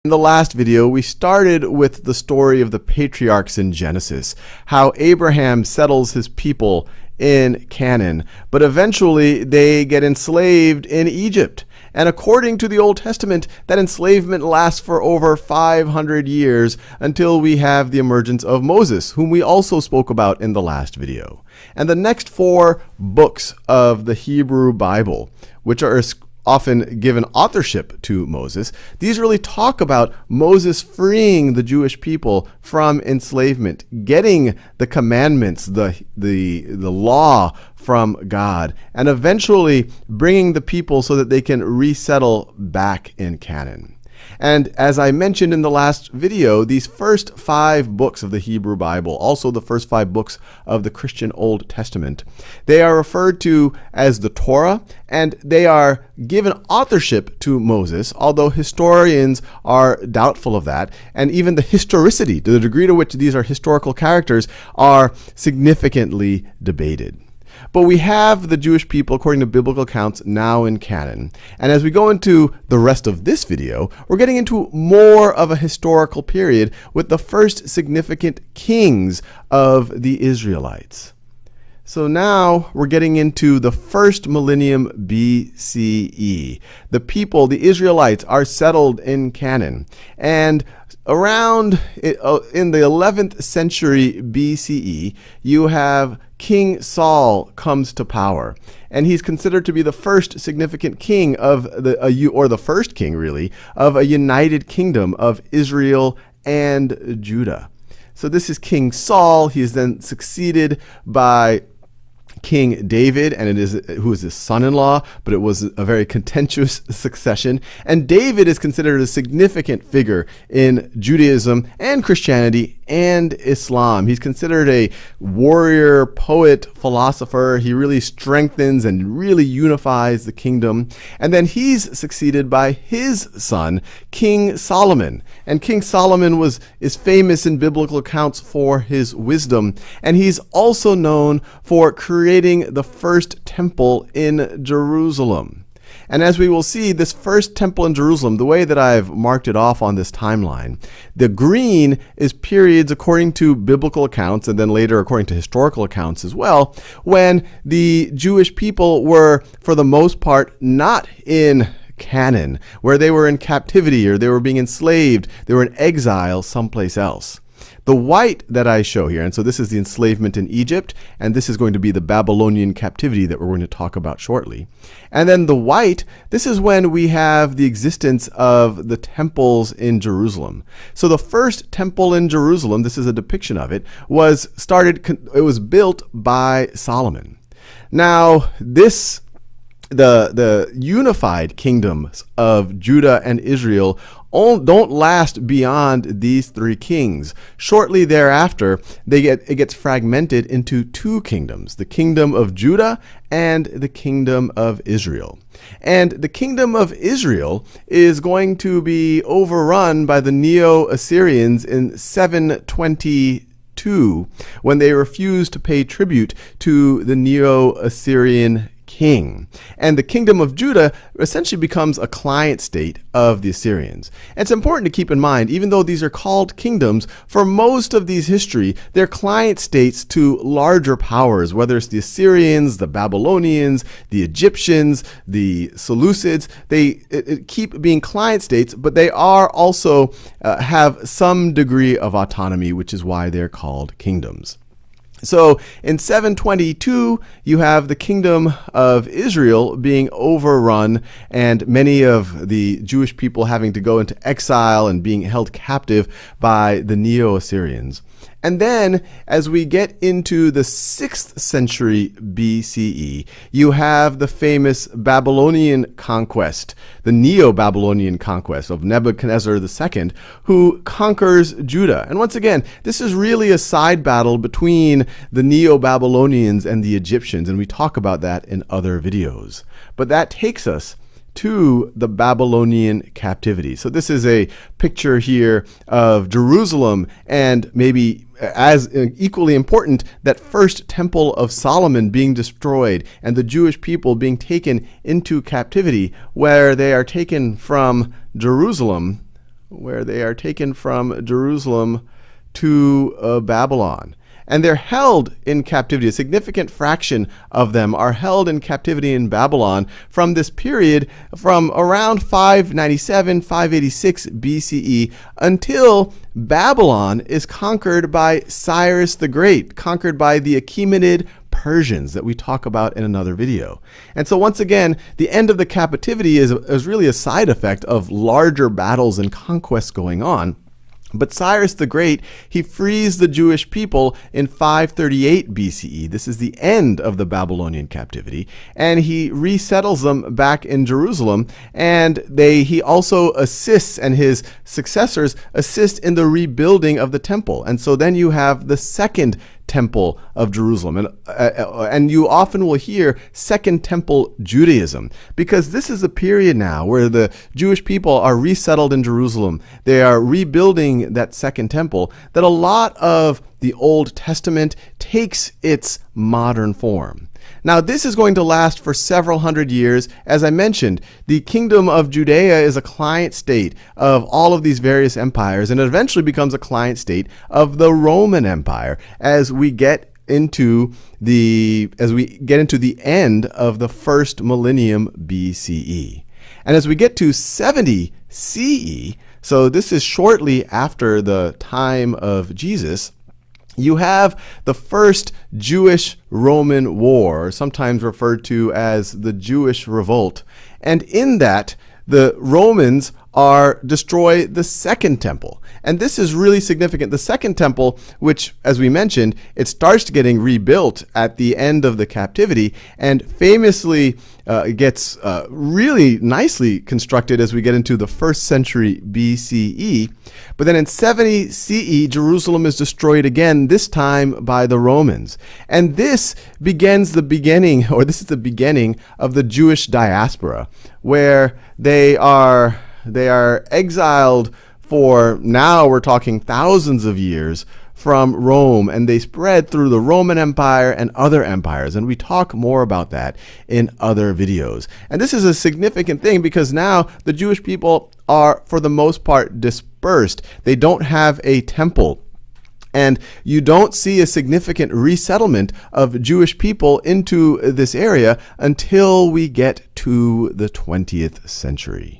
In the last video, we started with the story of the patriarchs in Genesis, how Abraham settles his people in Canaan, but eventually they get enslaved in Egypt. And according to the Old Testament, that enslavement lasts for over 500 years until we have the emergence of Moses, whom we also spoke about in the last video. And the next 4 books of the Hebrew Bible, which are often given authorship to Moses, these really talk about Moses freeing the Jewish people from enslavement, getting the commandments, the law from God, and eventually bringing the people so that they can resettle back in Canaan. And as I mentioned in the last video, these first 5 books of the Hebrew Bible, also the first 5 books of the Christian Old Testament, they are referred to as the Torah, and they are given authorship to Moses, although historians are doubtful of that, and even the historicity, to the degree to which these are historical characters, are significantly debated. But we have the Jewish people, according to biblical accounts, now in Canaan. And as we go into the rest of this video, we're getting into more of a historical period with the first significant kings of the Israelites. So now we're getting into the first millennium BCE. The people, the Israelites, are settled in Canaan. And around in the 11th century BCE, you have King Saul comes to power, and he's considered to be the first significant king of the first king really of a united kingdom of Israel and Judah. So this is King Saul. He is then succeeded by King David, and who is his son-in-law, but it was a very contentious succession. And David is considered a significant figure in Judaism and Christianity and Islam. He's considered a warrior, poet, philosopher. He really strengthens and really unifies the kingdom. And then he's succeeded by his son, King Solomon. And King Solomon is famous in biblical accounts for his wisdom, and he's also known for creating the first temple in Jerusalem. And as we will see, this first temple in Jerusalem, the way that I've marked it off on this timeline, the green is periods according to biblical accounts, and then later according to historical accounts as well, when the Jewish people were, for the most part, not in Canaan, where they were in captivity or they were being enslaved, they were in exile someplace else. The white that I show here, and so this is the enslavement in Egypt, and this is going to be the Babylonian captivity that we're going to talk about shortly. And then the white, this is when we have the existence of the temples in Jerusalem. So the first temple in Jerusalem, this is a depiction of it, was built by Solomon. Now, the unified kingdoms of Judah and Israel don't last beyond these 3 kings. Shortly thereafter, it gets fragmented into 2 kingdoms, the kingdom of Judah and the kingdom of Israel. And the kingdom of Israel is going to be overrun by the Neo-Assyrians in 722, when they refused to pay tribute to the Neo-Assyrian king. And the kingdom of Judah essentially becomes a client state of the Assyrians. And it's important to keep in mind, even though these are called kingdoms, for most of these history, they're client states to larger powers, whether it's the Assyrians, the Babylonians, the Egyptians, the Seleucids. They keep being client states, but they are also have some degree of autonomy, which is why they're called kingdoms. So in 722, you have the kingdom of Israel being overrun and many of the Jewish people having to go into exile and being held captive by the Neo-Assyrians. And then, as we get into the 6th century BCE, you have the famous Babylonian conquest, the Neo-Babylonian conquest of Nebuchadnezzar II, who conquers Judah. And once again, this is really a side battle between the Neo-Babylonians and the Egyptians, and we talk about that in other videos. But that takes us to the Babylonian captivity. So this is a picture here of Jerusalem, and maybe as equally important, that first temple of Solomon being destroyed and the Jewish people being taken into captivity, where they are taken from Jerusalem where they are taken from Jerusalem to Babylon. And they're held in captivity. A significant fraction of them are held in captivity in Babylon from this period from around 597, 586 BCE until Babylon is conquered by Cyrus the Great, conquered by the Achaemenid Persians that we talk about in another video. And so once again, the end of the captivity is really a side effect of larger battles and conquests going on. But Cyrus the Great, he frees the Jewish people in 538 BCE. This is the end of the Babylonian captivity. And he resettles them back in Jerusalem. And he also assists, and his successors assist in the rebuilding of the temple. And so then you have the second temple of Jerusalem. And you often will hear Second Temple Judaism, because this is a period now where the Jewish people are resettled in Jerusalem. They are rebuilding that second temple, that a lot of the Old Testament takes its modern form. Now, this is going to last for several hundred years. As I mentioned, the kingdom of Judea is a client state of all of these various empires, and it eventually becomes a client state of the Roman Empire as we get into the end of the first millennium BCE. And as we get to 70 CE, so this is shortly after the time of Jesus, you have the first Jewish-Roman war, sometimes referred to as the Jewish Revolt. And in that, the Romans destroy the second temple. And this is really significant. The second temple, which, as we mentioned, it starts getting rebuilt at the end of the captivity and famously gets really nicely constructed as we get into the first century BCE. But then in 70 CE, Jerusalem is destroyed again, this time by the Romans. And this is the beginning of the Jewish diaspora, where they are exiled for, now we're talking thousands of years, from Rome, and they spread through the Roman Empire and other empires, and we talk more about that in other videos. And this is a significant thing because now the Jewish people are, for the most part, dispersed. They don't have a temple. And you don't see a significant resettlement of Jewish people into this area until we get to the 20th century.